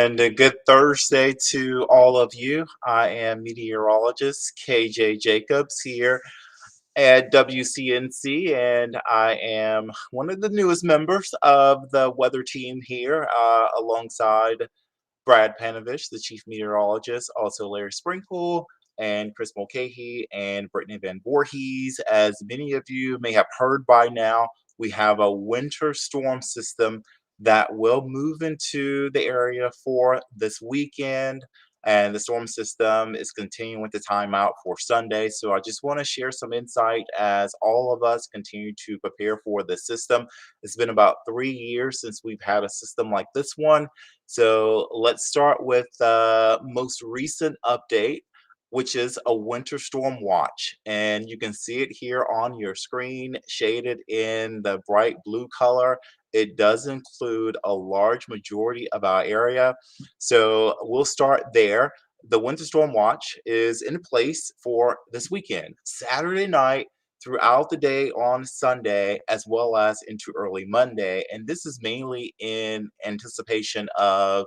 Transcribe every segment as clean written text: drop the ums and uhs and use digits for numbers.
And a good Thursday to all of you. I am meteorologist KJ Jacobs here at WCNC, and I am one of the newest members of the weather team here, alongside Brad Panovich, the chief meteorologist, also Larry Sprinkle and Chris Mulcahy and Brittany Van Voorhees. As many of you may have heard by now, we have a winter storm system that will move into the area for this weekend. And the storm system is continuing with the timeout for Sunday. So I just want to share some insight as all of us continue to prepare for the system. It's been about 3 years since we've had a system like this one. So let's start with the most recent update, which is a winter storm watch. And you can see it here on your screen, shaded in the bright blue color. It does include a large majority of our area. So we'll start there. The winter storm watch is in place for this weekend, Saturday night throughout the day on Sunday, as well as into early Monday. And this is mainly in anticipation of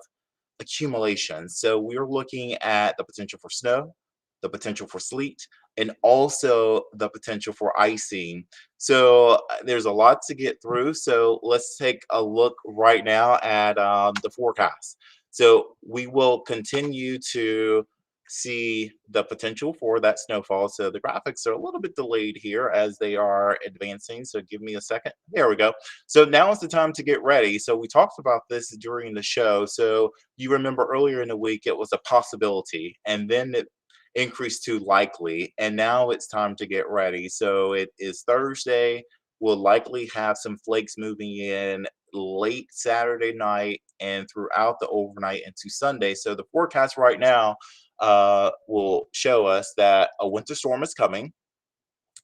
accumulation. So we're looking at the potential for snow, the potential for sleet, and also the potential for icing. So there's a lot to get through. So let's take a look right now at the forecast. So we will continue to see the potential for that snowfall. So the graphics are a little bit delayed here as they are advancing. So give me a second. There we go. So now is the time to get ready. So we talked about this during the show. So you remember earlier in the week, it was a possibility, and then it increased to likely, and now it's time to get ready. So it is Thursday. We'll likely have some flakes moving in late Saturday night and throughout the overnight into Sunday. So the forecast right now will show us that a winter storm is coming.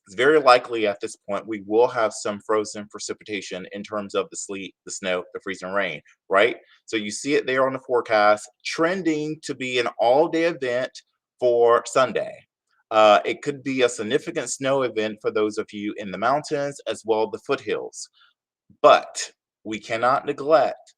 It's very likely at this point we will have some frozen precipitation in terms of the sleet, the snow, the freezing rain, right? So you see it there on the forecast, trending to be an all-day event for Sunday. It could be a significant snow event for those of you in the mountains as well the foothills. But we cannot neglect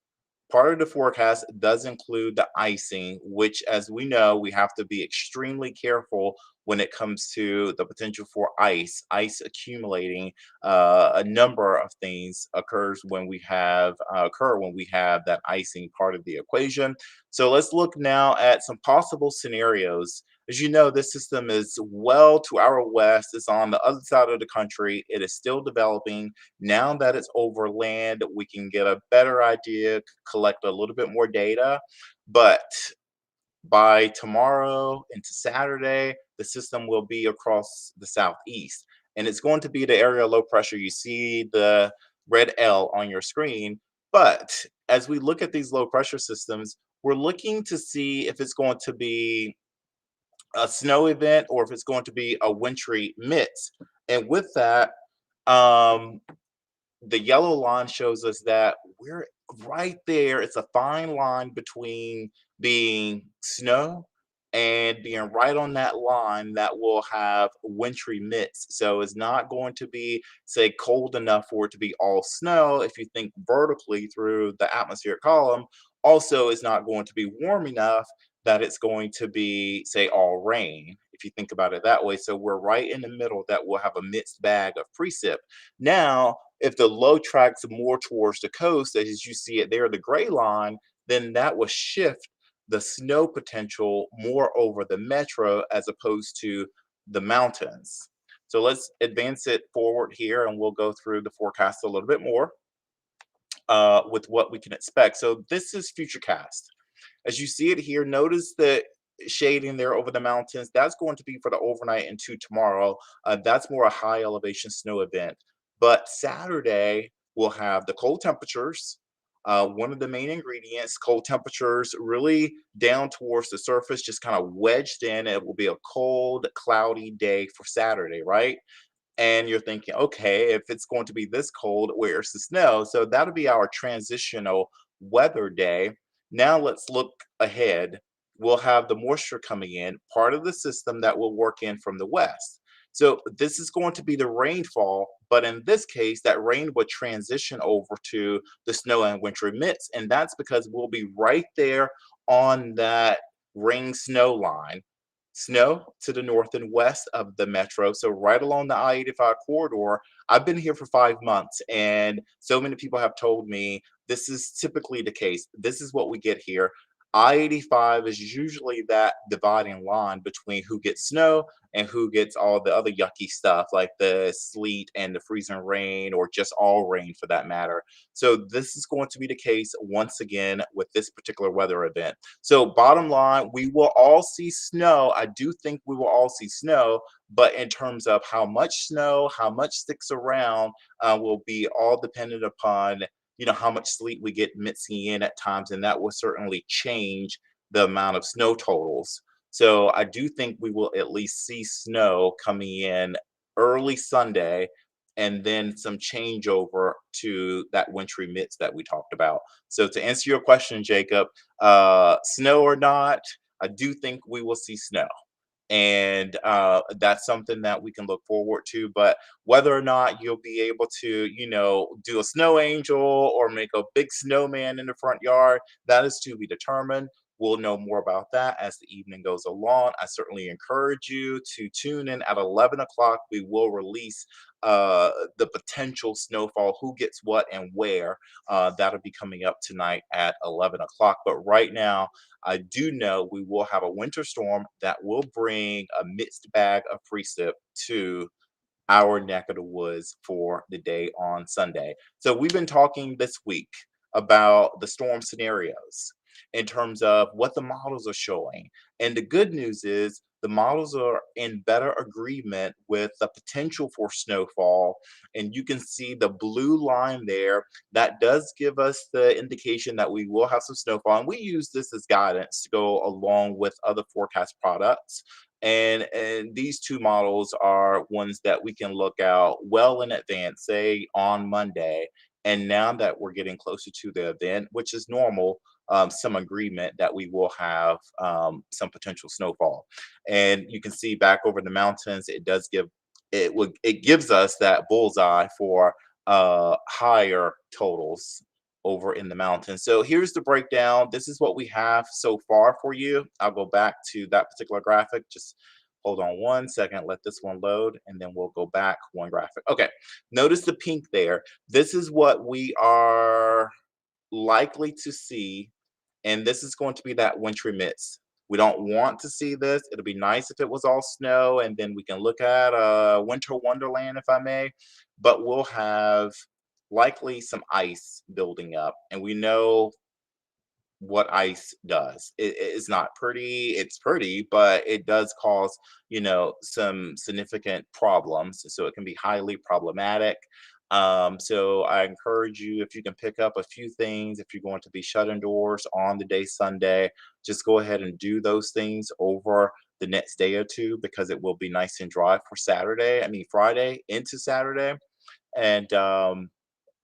part of the forecast does include the icing, which, as we know, we have to be extremely careful when it comes to the potential for ice accumulating. A number of things occur when we have that icing part of the equation. So let's look now at some possible scenarios. As you know, this system is well to our west. It's on the other side of the country. It is still developing. Now that it's over land, we can get a better idea, collect a little bit more data. But by tomorrow into Saturday, the system will be across the southeast. And it's going to be the area of low pressure. You see the red L on your screen. But as we look at these low pressure systems, we're looking to see if it's going to be a snow event or if it's going to be a wintry mix. And with that, um, the yellow line shows us that we're right there. It's a fine line between being snow and being right on that line that will have wintry mix. So it's not going to be, say, cold enough for it to be all snow. If you think vertically through the atmospheric column, also is not going to be warm enough that it's going to be, say, all rain, if you think about it that way. So we're right in the middle that will have a mixed bag of precip. Now, if the low tracks more towards the coast, as you see it there, the gray line, then that will shift the snow potential more over the metro as opposed to the mountains. So let's advance it forward here and we'll go through the forecast a little bit more with what we can expect. So this is Futurecast. As you see it here, notice the shading there over the mountains. That's going to be for the overnight into tomorrow. That's more a high elevation snow event. But Saturday, we'll have the cold temperatures. One of the main ingredients, cold temperatures really down towards the surface, just kind of wedged in. It will be a cold, cloudy day for Saturday, right? And you're thinking, okay, if it's going to be this cold, where's the snow? So that'll be our transitional weather day. Now let's look ahead. We'll have the moisture coming in, part of the system that will work in from the west. So this is going to be the rainfall, but in this case, that rain would transition over to the snow and wintry mix. And that's because we'll be right there on that ring snow line. Snow to the north and west of the metro. So right along the I-85 corridor. I've been here for 5 months, and so many people have told me this is typically the case. This is what we get here. I-85 is usually that dividing line between who gets snow and who gets all the other yucky stuff like the sleet and the freezing rain, or just all rain for that matter. So this is going to be the case once again with this particular weather event. So bottom line, we will all see snow. I do think we will all see snow, but in terms of how much snow, how much sticks around, will be all dependent upon how much sleet we get mixing in at times, and that will certainly change the amount of snow totals. So I do think we will at least see snow coming in early Sunday, and then some changeover to that wintry mix that we talked about. So to answer your question, Jacob, snow or not, I do think we will see snow. And that's something that we can look forward to. But whether or not you'll be able to, do a snow angel or make a big snowman in the front yard, that is to be determined. We'll know more about that as the evening goes along. I certainly encourage you to tune in at 11 o'clock. We will release the potential snowfall, who gets what and where. That'll be coming up tonight at 11 o'clock. But right now, I do know we will have a winter storm that will bring a mixed bag of precip to our neck of the woods for the day on Sunday. So we've been talking this week about the storm scenarios in terms of what the models are showing. And the good news is the models are in better agreement with the potential for snowfall. And you can see the blue line there. That does give us the indication that we will have some snowfall. And we use this as guidance to go along with other forecast products. And these two models are ones that we can look out well in advance, say on Monday. And now that we're getting closer to the event, which is normal, some agreement that we will have some potential snowfall. And you can see back over the mountains, it gives us that bullseye for higher totals over in the mountains. So here's the breakdown. This is what we have so far for you. I'll go back to that particular graphic. Just hold on one second, let this one load, and then we'll go back one graphic. Okay, notice the pink there. This is what we are likely to see, and this is going to be that wintry mist. We don't want to see this. It'll be nice if it was all snow, and then we can look at a winter wonderland, if I may. But we'll have likely some ice building up, and we know what ice does. It's not pretty. It's pretty, but it does cause, some significant problems. So it can be highly problematic. So I encourage you, if you can pick up a few things, if you're going to be shut indoors on the day Sunday, just go ahead and do those things over the next day or two, because it will be nice and dry for Saturday. I mean, Friday into Saturday. And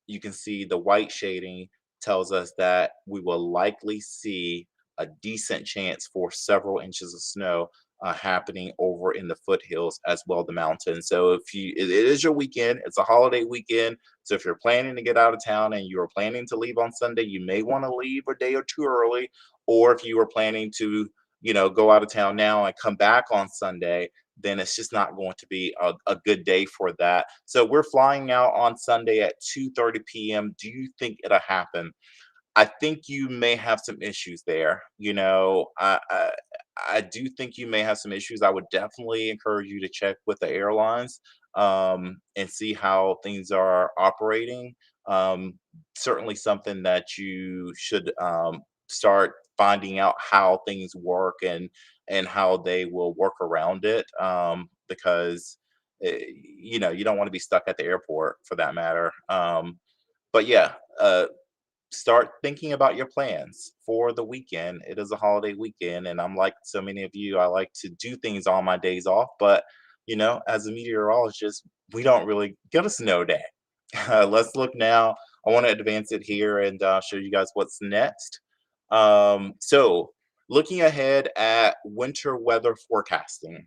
you can see the white shading tells us that we will likely see a decent chance for several inches of snow happening over in the foothills as well, the mountains. So it is your weekend, it's a holiday weekend. So if you're planning to get out of town and you're planning to leave on Sunday, you may want to leave a day or two early. Or if you were planning to, go out of town now and come back on Sunday, then it's just not going to be a good day for that. So we're flying out on Sunday at 2:30 p.m. Do you think it'll happen? I think you may have some issues there. I do think you may have some issues. I would definitely encourage you to check with the airlines, and see how things are operating. Certainly something that you should start finding out how things work, and how they will work around it. Because you don't want to be stuck at the airport for that matter. But yeah, start thinking about your plans for the weekend. It is a holiday weekend, and I'm like so many of you, I like to do things on my days off. But as a meteorologist, we don't really get a snow day. Let's look now. I want to advance it here and show you guys what's next. So looking ahead at winter weather forecasting.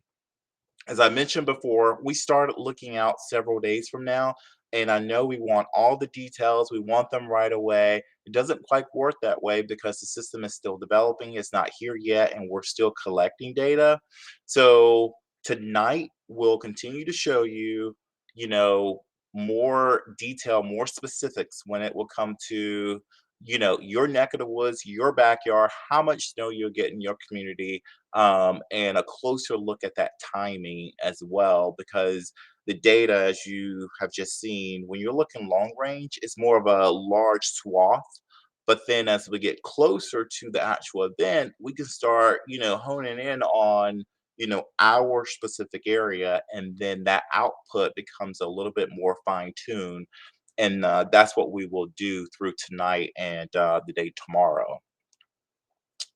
As I mentioned before, we started looking out several days from now. And I know we want all the details, we want them right away. It doesn't quite work that way because the system is still developing, it's not here yet, and we're still collecting data. So tonight we'll continue to show you, you know, more detail, more specifics when it will come to, your neck of the woods, your backyard, how much snow you'll get in your community, and a closer look at that timing as well, because the data, as you have just seen, when you're looking long range, it's more of a large swath. But then as we get closer to the actual event, we can start, honing in on, our specific area. And then that output becomes a little bit more fine tuned. And that's what we will do through tonight and the day tomorrow.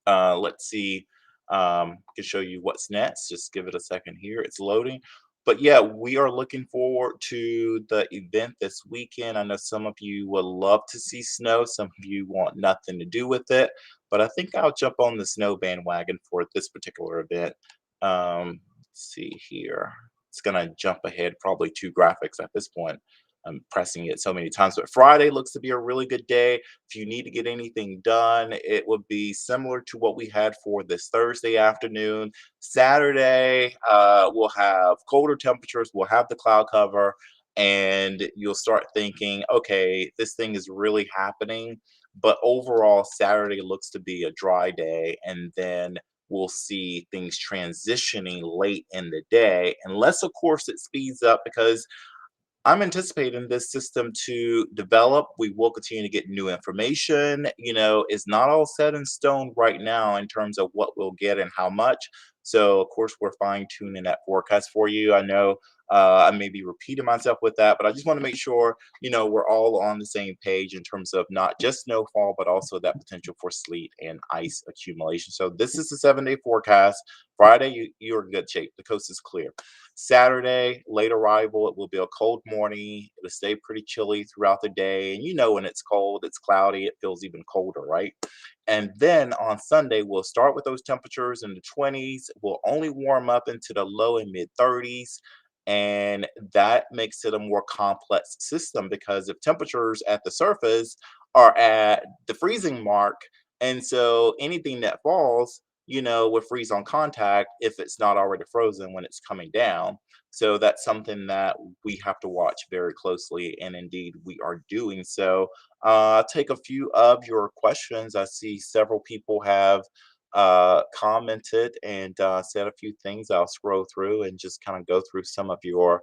Let's see. Can show you what's next. Just give it a second here. It's loading. But yeah, we are looking forward to the event this weekend. I know some of you would love to see snow. Some of you want nothing to do with it. But I think I'll jump on the snow bandwagon for this particular event. Let's see here. It's gonna jump ahead probably two graphics at this point. I'm pressing it so many times. But Friday looks to be a really good day. If you need to get anything done, it would be similar to what we had for this Thursday afternoon. Saturday, we'll have colder temperatures, we'll have the cloud cover, and you'll start thinking, okay, this thing is really happening. But overall, Saturday looks to be a dry day, and then we'll see things transitioning late in the day, unless, of course, it speeds up because I'm anticipating this system to develop. We will continue to get new information. It's not all set in stone right now in terms of what we'll get and how much. So, of course, we're fine tuning that forecast for you. I know I may be repeating myself with that, but I just want to make sure, we're all on the same page in terms of not just snowfall, but also that potential for sleet and ice accumulation. So, this is the 7-day forecast. Friday, you're in good shape. The coast is clear. Saturday, late arrival. It will be a cold morning. It'll stay pretty chilly throughout the day. And when it's cold, it's cloudy, it feels even colder, right? And then on Sunday, we'll start with those temperatures in the 20s. We'll only warm up into the low and mid 30s. And that makes it a more complex system because if temperatures at the surface are at the freezing mark, and so anything that falls, would freeze on contact if it's not already frozen when it's coming down. So that's something that we have to watch very closely, and indeed we are doing so. I'll take a few of your questions. I see several people have commented and said a few things. I'll scroll through and just kind of go through some of your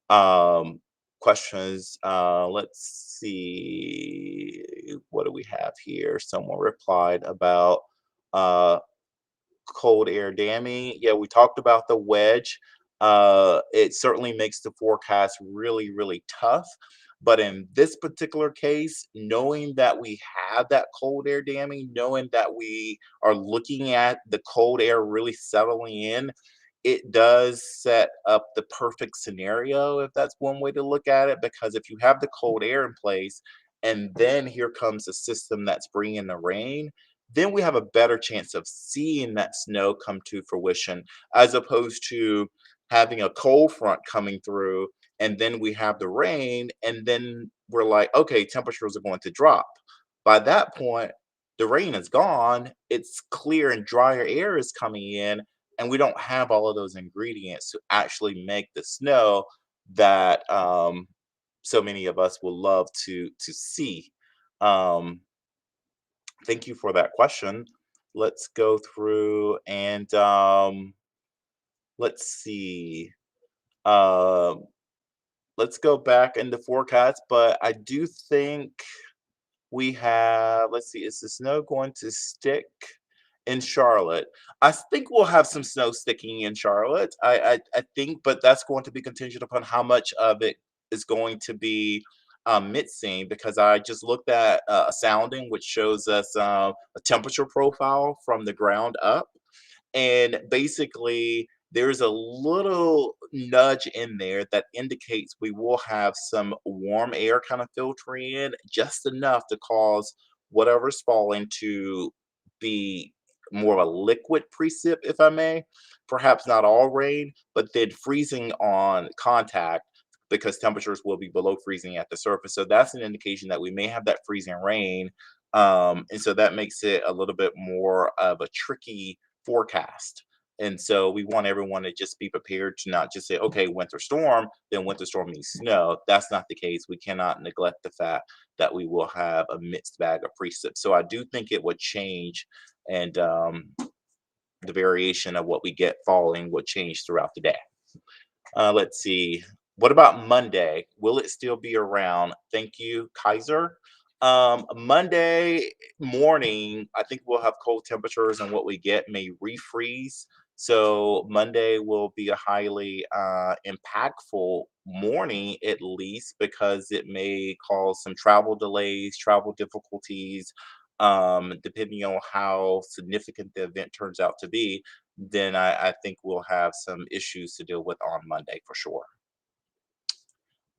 um, questions. Let's see. What do we have here? Someone replied about uh, cold air damming. Yeah, we talked about the wedge. It certainly makes the forecast really, really tough. But in this particular case, knowing that we have that cold air damming, knowing that we are looking at the cold air really settling in, it does set up the perfect scenario, if that's one way to look at it. Because if you have the cold air in place, and then here comes a system that's bringing the rain, then we have a better chance of seeing that snow come to fruition, as opposed to having a cold front coming through and then we have the rain and then we're like, okay, temperatures are going to drop. By that point, the rain is gone, it's clear and drier air is coming in, and we don't have all of those ingredients to actually make the snow that so many of us will love to see. um, Thank you for that question. Let's go through and let's see. Um, let's go back in the forecast, but I do think we have, let's see, is the snow going to stick in Charlotte? I think we'll have some snow sticking in Charlotte. I think, but that's going to be contingent upon how much of it is going to be mixing, because I just looked at a sounding, which shows us a temperature profile from the ground up. And basically, there's a little nudge in there that indicates we will have some warm air kind of filtering in, just enough to cause whatever's falling to be more of a liquid precip, if I may. Perhaps not all rain, but then freezing on contact. because temperatures will be below freezing at the surface. So that's an indication that we may have that freezing rain. And so that makes it a little bit more of a tricky forecast. And so we want everyone to just be prepared to not just say, okay, winter storm, then winter storm means snow. That's not the case. We cannot neglect the fact that we will have a mixed bag of precip. So I do think it would change, and the variation of what we get falling would change throughout the day. Let's see. What about Monday? Will it still be around? Thank you, Kaiser. Monday morning, I think we'll have cold temperatures, and what we get may refreeze. So Monday will be a highly impactful morning, at least, because it may cause some travel delays, travel difficulties. Depending on how significant the event turns out to be, then I think we'll have some issues to deal with on Monday for sure.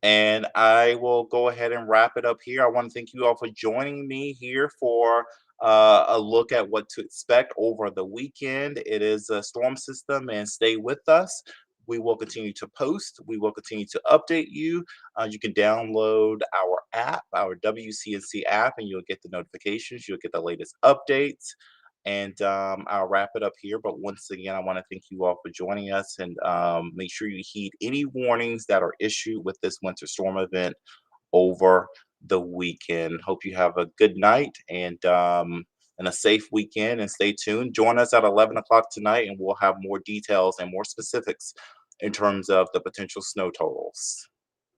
And I will go ahead and wrap it up here. I want to thank you all for joining me here for a look at what to expect over the weekend. It is a storm system, and stay with us. We will continue to post. We will continue to update you. You can download our app, our WCNC app, and you'll get the notifications. You'll get the latest updates. And I'll wrap it up here. But once again, I want to thank you all for joining us, and make sure you heed any warnings that are issued with this winter storm event over the weekend. Hope you have a good night, and a safe weekend. And stay tuned. Join us at 11 o'clock tonight, and we'll have more details and more specifics in terms of the potential snow totals.